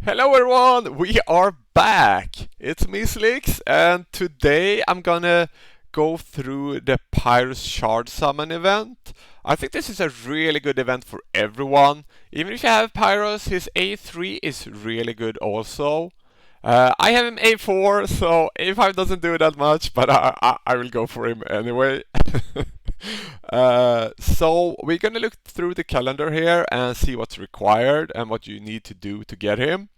Hello everyone, we are back. It's me Slicks, and today I'm gonna go through the Pyros Shard Summon event. I think this is a really good event for everyone. Even if you have Pyros, his A3 is really good also. I have him A4, so A5 doesn't do that much, but I will go for him anyway. So we're gonna look through the calendar here and see what's required and what you need to do to get him.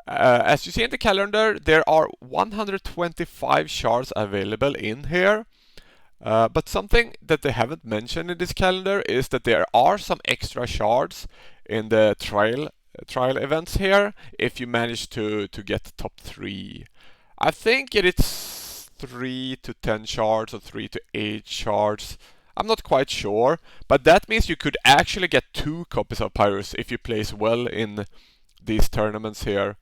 As you see in the calendar, there are 125 shards available in here. But something that they haven't mentioned in this calendar is that there are some extra shards in the trial events here if you manage to get the top 3. I think it's 3 to 10 shards or 3 to 8 shards. I'm not quite sure, but that means you could actually get 2 copies of Pyrus if you place well in these tournaments here.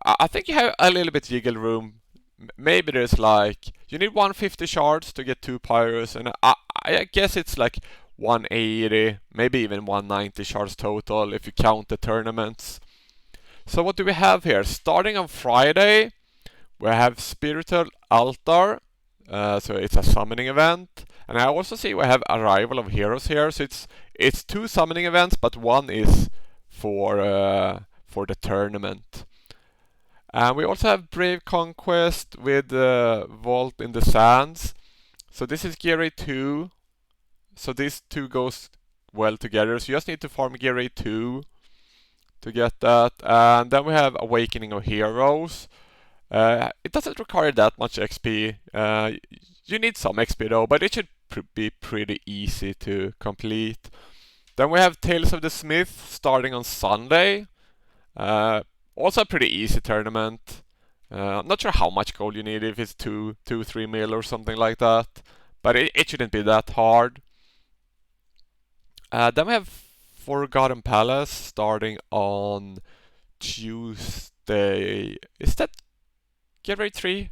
I think you have a little bit jiggle room. Maybe there's like, you need 150 shards to get 2 pyros, and I guess it's like 180, maybe even 190 shards total if you count the tournaments. So what do we have here? Starting on Friday, we have Spiritual Altar, so it's a summoning event. And I also see we have Arrival of Heroes here, so it's 2 summoning events, but one is for the tournament. And we also have Brave Conquest with Vault in the Sands. So this is Gear A2. So these two goes well together. So you just need to farm Gear A2 to get that. And then we have Awakening of Heroes. It doesn't require that much XP. You need some XP though, but it should be pretty easy to complete. Then we have Tales of the Smith starting on Sunday. Also a pretty easy tournament. I'm not sure how much gold you need, if it's 3 mil or something like that. But it shouldn't be that hard. Then we have Forgotten Palace starting on Tuesday. Is that Gear Raid 3?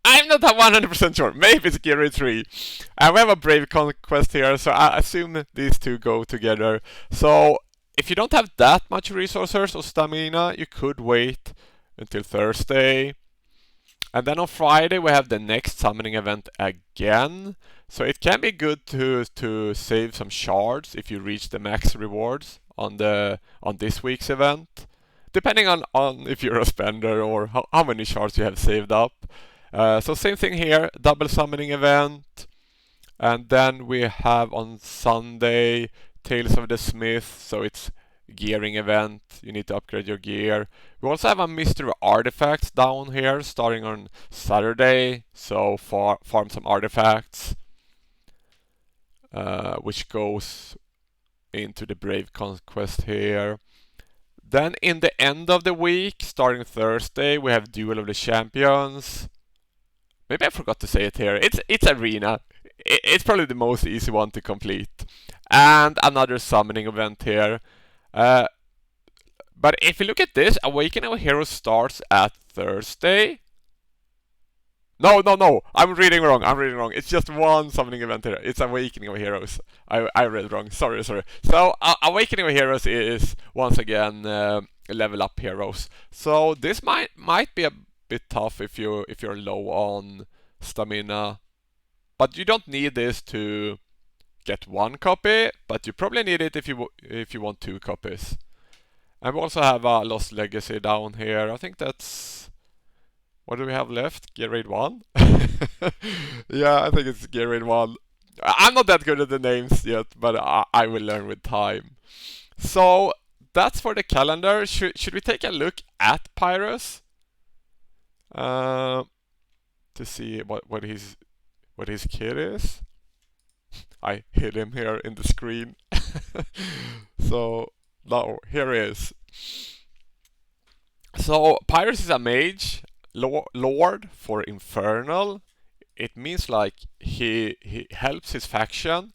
I'm not 100% sure. Maybe it's Gear Raid 3. And we have a Brave Conquest here, so I assume these two go together. So if you don't have that much resources or stamina, you could wait until Thursday. And then on Friday we have the next summoning event again. So it can be good to save some shards if you reach the max rewards on this week's event. Depending on if you're a spender or how many shards you have saved up. So same thing here, double summoning event. And then we have on Sunday Tales of the Smith, so it's gearing event. You need to upgrade your gear. We also have a mystery artifacts down here starting on Saturday, so farm some artifacts, which goes into the Brave Conquest here. Then in the end of the week, starting Thursday, we have Duel of the Champions. Maybe I forgot to say it here. It's Arena. It's probably the most easy one to complete. And another summoning event here. But if you look at this, Awakening of Heroes starts at Thursday. No. I'm reading wrong. It's just one summoning event here. It's Awakening of Heroes. I read wrong. Sorry. So Awakening of Heroes is once again level up heroes. So this might be a bit tough if you're low on stamina. But you don't need this to get 1 copy, but you probably need it if you want 2 copies. And we also have a Lost Legacy down here. I think that's... What do we have left? Gear Raid 1? Yeah, I think it's Gear Raid 1. I'm not that good at the names yet, but I will learn with time. So, that's for the calendar. Should we take a look at Pyrus? To see what his kit is. I hid him here in the screen. So now here he is. So Pyrus is a mage, lord for Infernal. It means like he helps his faction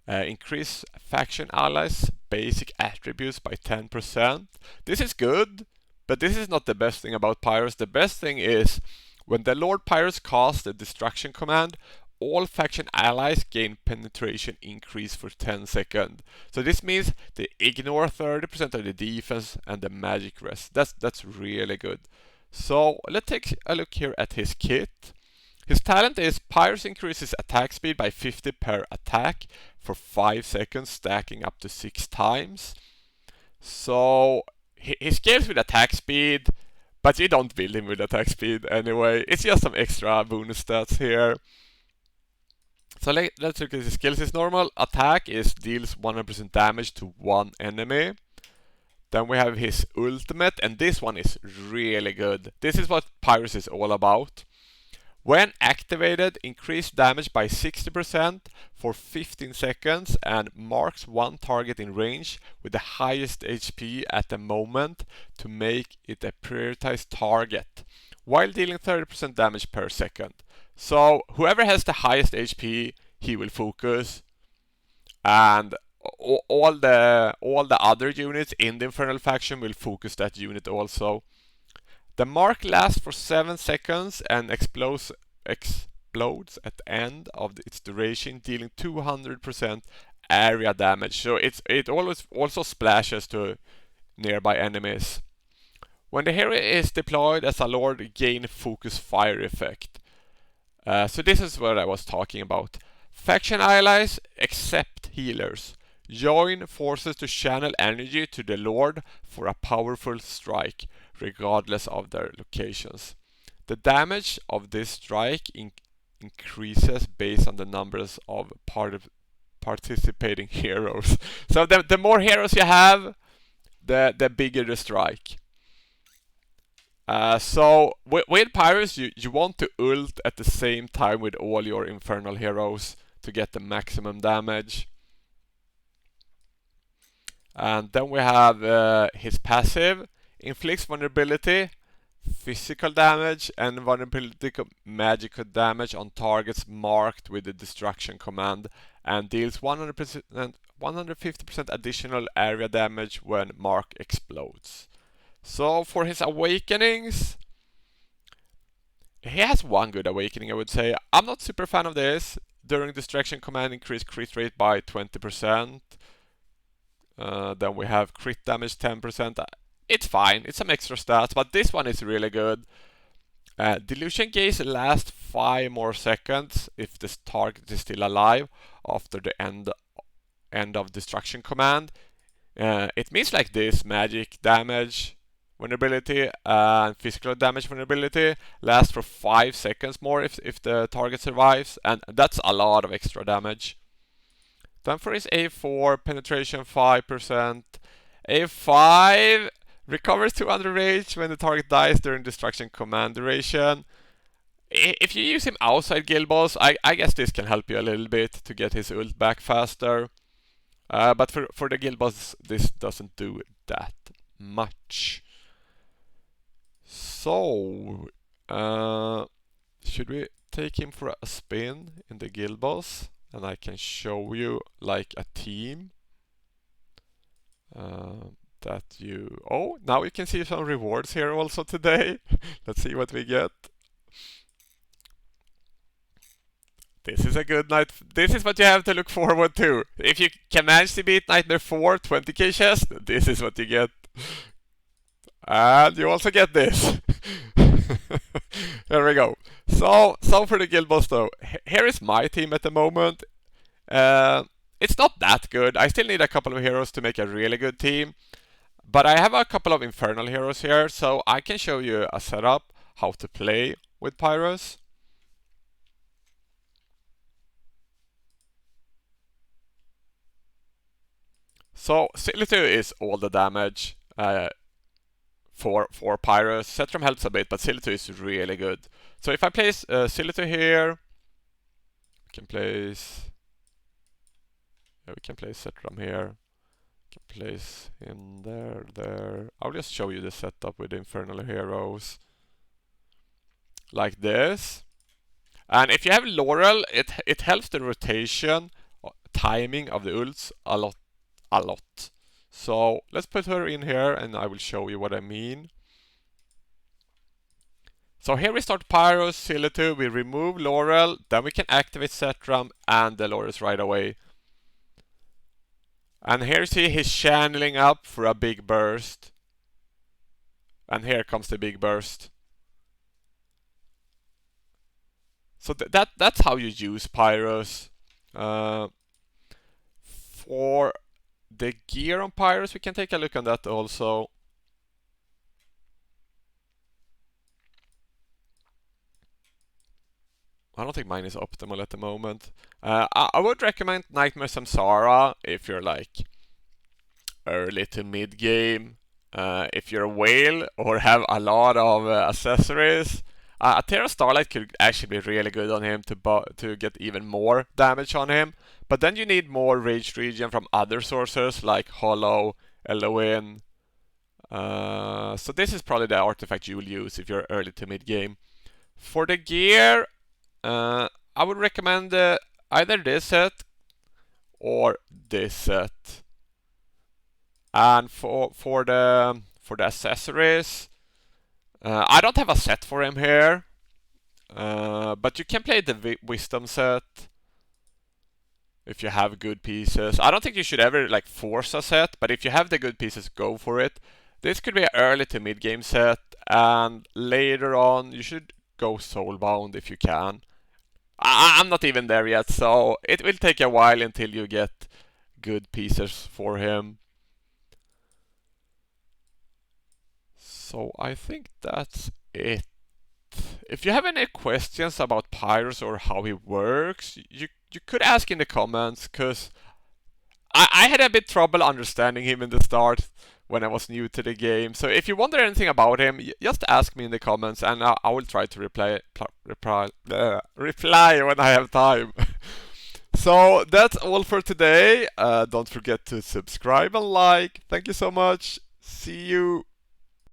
increase faction allies basic attributes by 10%. This is good, but this is not the best thing about Pyrus. The best thing is when the Lord Pyrus casts the destruction command, all faction allies gain penetration increase for 10 seconds. So this means they ignore 30% of the defense and the magic rest. That's really good. So let's take a look here at his kit. His talent is Pyros increases attack speed by 50 per attack for 5 seconds, stacking up to 6 times. So he scales with attack speed, but you don't build him with attack speed anyway. It's just some extra bonus stats here. So let's look at his skills. His normal attack deals 100% damage to one enemy. Then we have his ultimate, and this one is really good. This is what Pryos is all about. When activated, increase damage by 60% for 15 seconds and marks one target in range with the highest HP at the moment to make it a prioritized target, while dealing 30% damage per second. So whoever has the highest HP, he will focus, and all the other units in the Infernal faction will focus that unit also. The mark lasts for 7 seconds and explodes at the end of its duration, dealing 200% area damage. So it always also splashes to nearby enemies. When the hero is deployed as a lord, gain focus fire effect. So this is what I was talking about. Faction allies, except healers, join forces to channel energy to the lord for a powerful strike, regardless of their locations. The damage of this strike increases based on the numbers of participating heroes. So the more heroes you have, the bigger the strike. So with Pryos, you want to ult at the same time with all your infernal heroes to get the maximum damage. And then we have his passive, inflicts vulnerability, physical damage, and vulnerability magical damage on targets marked with the destruction command, and deals 150% additional area damage when mark explodes. So for his awakenings, he has one good awakening, I would say. I'm not super fan of this. During destruction command, increase crit rate by 20%. Then we have crit damage 10%. It's fine, it's some extra stats, but this one is really good. Delusion gaze lasts 5 more seconds if this target is still alive after the end of destruction command. It means like this: magic damage vulnerability and physical damage vulnerability lasts for 5 seconds more if the target survives, and that's a lot of extra damage. Then for his A4, penetration 5%. A5 recovers 200 rage when the target dies during destruction command duration. If you use him outside guild boss, I guess this can help you a little bit to get his ult back faster. But for the guild boss, this doesn't do that much. So, should we take him for a spin in the guild boss? And I can show you like a team that you... Oh, now you can see some rewards here also today. Let's see what we get. This is a good night. This is what you have to look forward to. If you can manage to beat Nightmare 4 20k chest, this is what you get. And you also get this. There we go. So for the guild boss though, here is my team at the moment. It's not that good. I still need a couple of heroes to make a really good team. But I have a couple of infernal heroes here, so I can show you a setup, how to play with Pryos. So Silitude is all the damage for Pryos. Cetrum helps a bit, but Silitude is really good. So if I place Silitude here, we can place Cetrum here. We can place him there. I'll just show you the setup with the infernal heroes like this. And if you have Laurel, it helps the rotation timing of the ults a lot. So let's put her in here and I will show you what I mean. So here we start Pyros, Silitude, we remove Laurel, then we can activate Setram and Dolores right away. And here you see he's channeling up for a big burst. And here comes the big burst. So that's how you use Pyros. For the gear on Pyros, we can take a look on that also. I don't think mine is optimal at the moment. I would recommend Nightmare Samsara if you're like early to mid game. If you're a whale or have a lot of accessories, a Terra Starlight could actually be really good on him to get even more damage on him. But then you need more ranged regen from other sources like Hollow, Eloin. So this is probably the artifact you will use if you're early to mid game. For the gear, I would recommend either this set or this set. And for the accessories, I don't have a set for him here, but you can play the wisdom set if you have good pieces. I don't think you should ever like force a set, but if you have the good pieces, go for it. This could be an early to mid game set, and later on you should go soulbound if you can. I'm not even there yet, so it will take a while until you get good pieces for him. So I think that's it. If you have any questions about Pyros or how he works, you could ask in the comments, because I had a bit trouble understanding him in the start when I was new to the game. So if you wonder anything about him, just ask me in the comments, and I will try to reply when I have time. So that's all for today. Don't forget to subscribe and like. Thank you so much. See you.